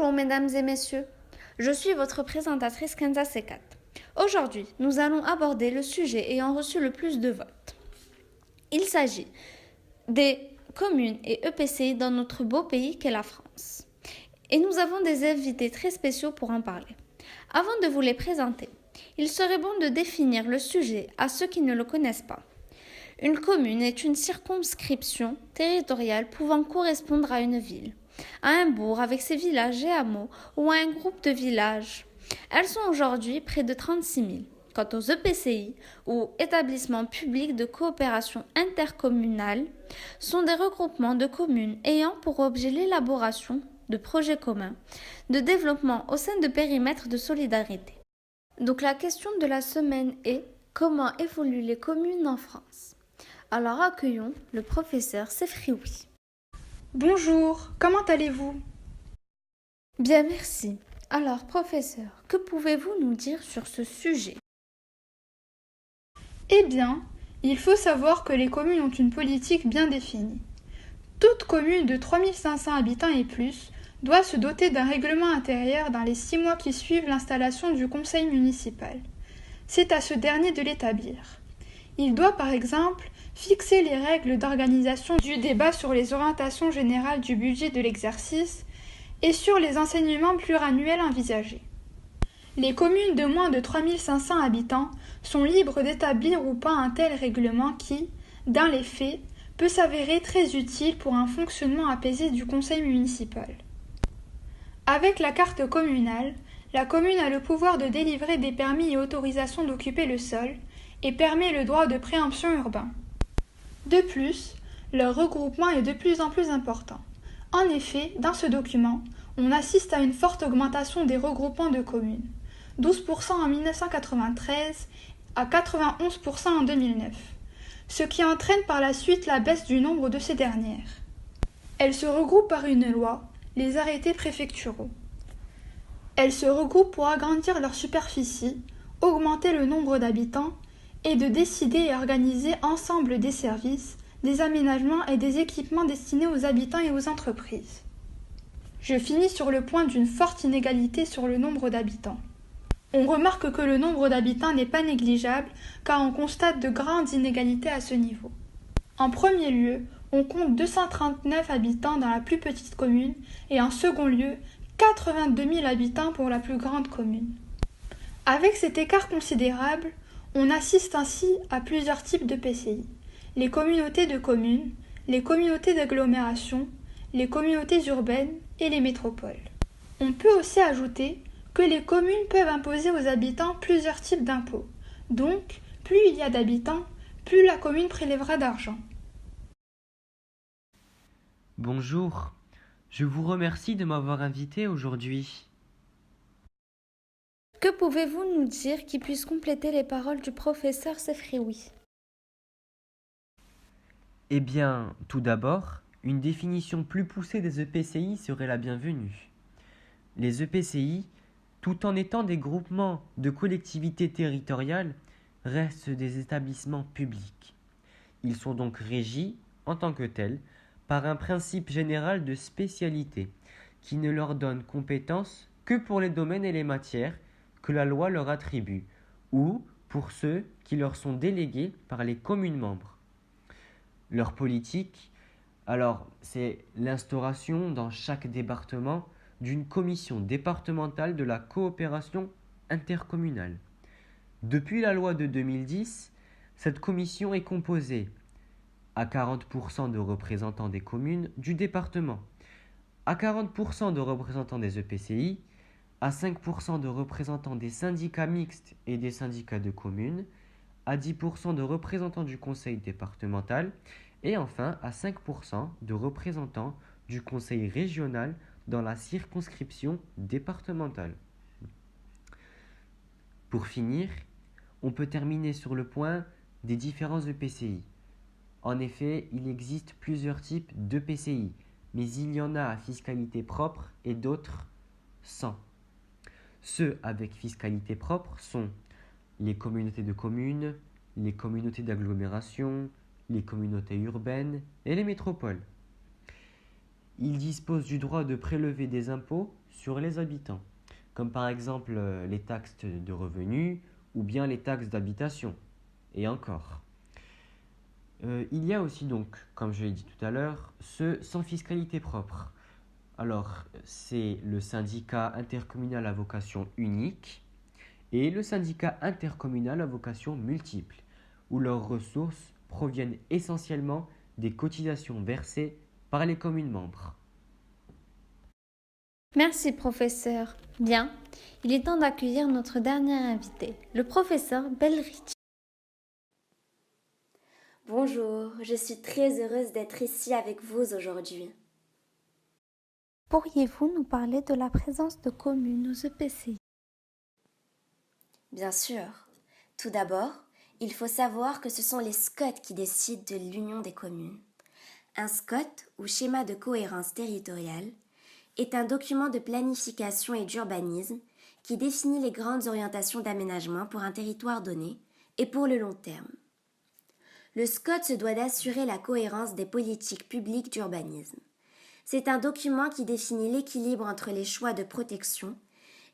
Bonjour mesdames et messieurs, je suis votre présentatrice Kenza Sekat. Aujourd'hui, nous allons aborder le sujet ayant reçu le plus de votes. Il s'agit des communes et EPCI dans notre beau pays qu'est la France. Et nous avons des invités très spéciaux pour en parler. Avant de vous les présenter, il serait bon de définir le sujet à ceux qui ne le connaissent pas. Une commune est une circonscription territoriale pouvant correspondre à une ville, à un bourg avec ses villages et hameaux ou à un groupe de villages. Elles sont aujourd'hui près de 36 000. Quant aux EPCI, ou établissements publics de coopération intercommunale, sont des regroupements de communes ayant pour objet l'élaboration de projets communs de développement au sein de périmètres de solidarité. Donc la question de la semaine est: comment évoluent les communes en France? Alors accueillons le professeur Sefrioui. Bonjour, comment allez-vous? Bien, merci. Alors professeur, que pouvez-vous nous dire sur ce sujet? Eh bien, il faut savoir que les communes ont une politique bien définie. Toute commune de 3500 habitants et plus doit se doter d'un règlement intérieur dans les 6 mois qui suivent l'installation du conseil municipal. C'est à ce dernier de l'établir. Il doit par exemple fixer les règles d'organisation du débat sur les orientations générales du budget de l'exercice et sur les enseignements pluriannuels envisagés. Les communes de moins de 3500 habitants sont libres d'établir ou pas un tel règlement qui, dans les faits, peut s'avérer très utile pour un fonctionnement apaisé du conseil municipal. Avec la carte communale, la commune a le pouvoir de délivrer des permis et autorisations d'occuper le sol et permet le droit de préemption urbain. De plus, leur regroupement est de plus en plus important. En effet, dans ce document, on assiste à une forte augmentation des regroupements de communes, 12% en 1993 à 91% en 2009, ce qui entraîne par la suite la baisse du nombre de ces dernières. Elles se regroupent par une loi, les arrêtés préfectoraux. Elles se regroupent pour agrandir leur superficie, augmenter le nombre d'habitants et de décider et organiser ensemble des services, des aménagements et des équipements destinés aux habitants et aux entreprises. Je finis sur le point d'une forte inégalité sur le nombre d'habitants. On remarque que le nombre d'habitants n'est pas négligeable car on constate de grandes inégalités à ce niveau. En premier lieu, on compte 239 habitants dans la plus petite commune et en second lieu, 82 000 habitants pour la plus grande commune. Avec cet écart considérable, on assiste ainsi à plusieurs types de PCI. Les communautés de communes, les communautés d'agglomération, les communautés urbaines et les métropoles. On peut aussi ajouter que les communes peuvent imposer aux habitants plusieurs types d'impôts. Donc, plus il y a d'habitants, plus la commune prélèvera d'argent. Bonjour, je vous remercie de m'avoir invité aujourd'hui. Que pouvez-vous nous dire qui puisse compléter les paroles du professeur Sefrioui? Eh bien, tout d'abord, une définition plus poussée des EPCI serait la bienvenue. Les EPCI, tout en étant des groupements de collectivités territoriales, restent des établissements publics. Ils sont donc régis, en tant que tels, par un principe général de spécialité, qui ne leur donne compétence que pour les domaines et les matières que la loi leur attribue, ou pour ceux qui leur sont délégués par les communes membres. Leur politique, alors, c'est l'instauration dans chaque département d'une commission départementale de la coopération intercommunale. Depuis la loi de 2010, cette commission est composée à 40% de représentants des communes du département, à 40% de représentants des EPCI, à 5% de représentants des syndicats mixtes et des syndicats de communes, à 10% de représentants du conseil départemental et enfin à 5% de représentants du conseil régional dans la circonscription départementale. Pour finir, on peut terminer sur le point des différents EPCI. En effet, il existe plusieurs types d'EPCI, mais il y en a à fiscalité propre et d'autres sans. Ceux avec fiscalité propre sont les communautés de communes, les communautés d'agglomération, les communautés urbaines et les métropoles. ils disposent du droit de prélever des impôts sur les habitants, comme par exemple les taxes de revenus ou bien les taxes d'habitation, et encore. Il y a aussi donc, comme je l'ai dit tout à l'heure, ceux sans fiscalité propre. Alors, c'est le syndicat intercommunal à vocation unique et le syndicat intercommunal à vocation multiple, où leurs ressources proviennent essentiellement des cotisations versées par les communes membres. Merci, professeur. Bien, il est temps d'accueillir notre dernier invité, le professeur Belriti. Bonjour, je suis très heureuse d'être ici avec vous aujourd'hui. Pourriez-vous nous parler de la présence de communes aux EPCI? Bien sûr. Tout d'abord, il faut savoir que ce sont les SCOT qui décident de l'union des communes. Un SCOT, ou schéma de cohérence territoriale, est un document de planification et d'urbanisme qui définit les grandes orientations d'aménagement pour un territoire donné et pour le long terme. Le SCOT se doit d'assurer la cohérence des politiques publiques d'urbanisme. C'est un document qui définit l'équilibre entre les choix de protection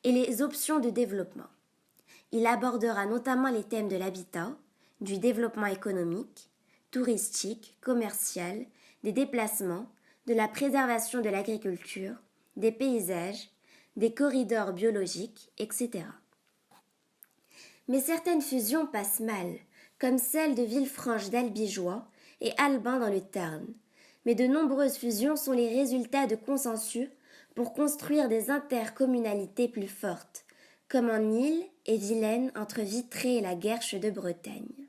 et les options de développement. Il abordera notamment les thèmes de l'habitat, du développement économique, touristique, commercial, des déplacements, de la préservation de l'agriculture, des paysages, des corridors biologiques, etc. Mais certaines fusions passent mal, comme celle de Villefranche-d'Albigeois et Albin dans le Tarn. Mais de nombreuses fusions sont les résultats de consensus pour construire des intercommunalités plus fortes, comme en Ille et Vilaine entre Vitré et la Guerche de Bretagne.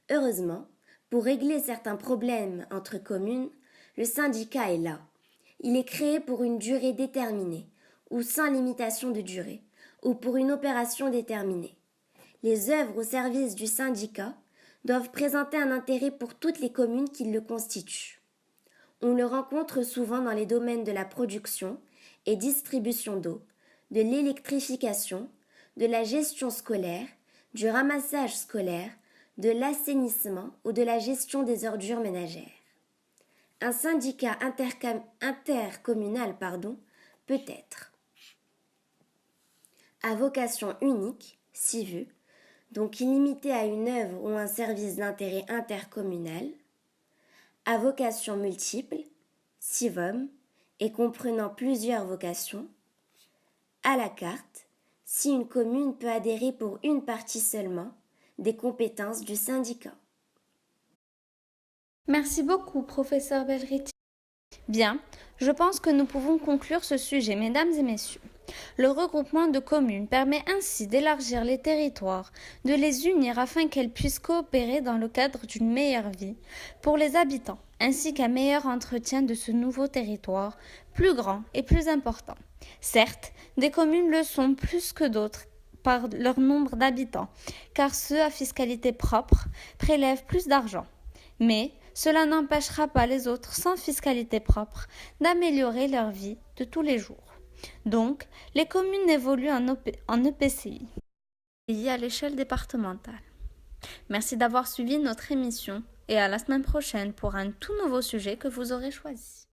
Heureusement, pour régler certains problèmes entre communes, le syndicat est là. Il est créé pour une durée déterminée, ou sans limitation de durée, ou pour une opération déterminée. Les œuvres au service du syndicat doivent présenter un intérêt pour toutes les communes qui le constituent. On le rencontre souvent dans les domaines de la production et distribution d'eau, de l'électrification, de la gestion scolaire, du ramassage scolaire, de l'assainissement ou de la gestion des ordures ménagères. Un syndicat intercommunal peut être à vocation unique, SIVU, donc illimité à une œuvre ou un service d'intérêt intercommunal, à vocation multiple, SIVOM, et comprenant plusieurs vocations, à la carte, si une commune peut adhérer pour une partie seulement des compétences du syndicat. Merci beaucoup, professeur Belriti. Bien, je pense que nous pouvons conclure ce sujet, mesdames et messieurs. Le regroupement de communes permet ainsi d'élargir les territoires, de les unir afin qu'elles puissent coopérer dans le cadre d'une meilleure vie pour les habitants, ainsi qu'un meilleur entretien de ce nouveau territoire, plus grand et plus important. Certes, des communes le sont plus que d'autres par leur nombre d'habitants, car ceux à fiscalité propre prélèvent plus d'argent. Mais cela n'empêchera pas les autres sans fiscalité propre d'améliorer leur vie de tous les jours. Donc, les communes évoluent en EPCI à l'échelle départementale. Merci d'avoir suivi notre émission et à la semaine prochaine pour un tout nouveau sujet que vous aurez choisi.